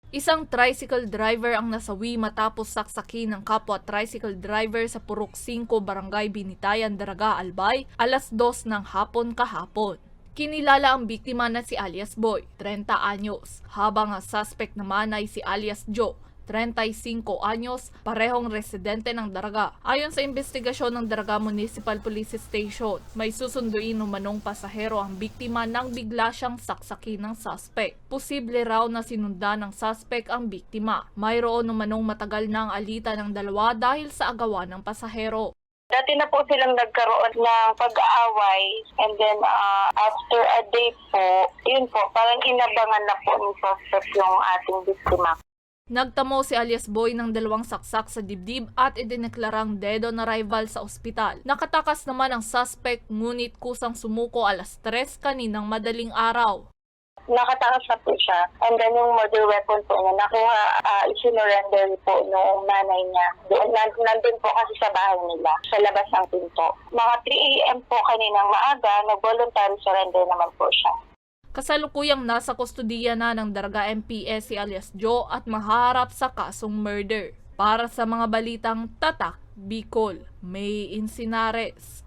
Isang tricycle driver ang nasawi matapos saksakin ng kapwa tricycle driver sa Purok 5, Barangay Binitayan, Daraga, Albay, alas 2 ng hapon kahapon. Kinilala ang biktima na si alias Boy, 30 anyos, habang ang suspect naman ay si alias Joe, 35 anyos, parehong residente ng Daraga. Ayon sa investigasyon ng Daraga Municipal Police Station, may susunduin umanong pasahero ang biktima nang bigla siyang saksakin ng suspect. Posible raw na sinundan ng suspect ang biktima. Mayroon umanong matagal na ang alitan ng dalawa dahil sa agawan ng pasahero. Dati na po silang nagkaroon ng pag-aaway and then after a day po, yun po, parang inabangan na po ni suspect yung ating biktima. Nagtamo si alias Boy ng dalawang saksak sa dibdib at idineklarang dead on arrival sa ospital. Nakatakas naman ang suspect ngunit kusang sumuko alas 3 kaninang madaling araw. Nakatakas na po siya and then yung murder weapon po niya nakuha, isinurrender po noong nanay niya. Nandun po kasi sa bahay nila, sa labas ng pinto. Mga 3 a.m. po kaninang maaga, nag-voluntary surrender naman po siya. Kasalukuyang nasa kustodiya na ng Daraga MPS si alias Joe at maharap sa kasong murder. Para sa mga balitang tatak, Bicol, May Insinares.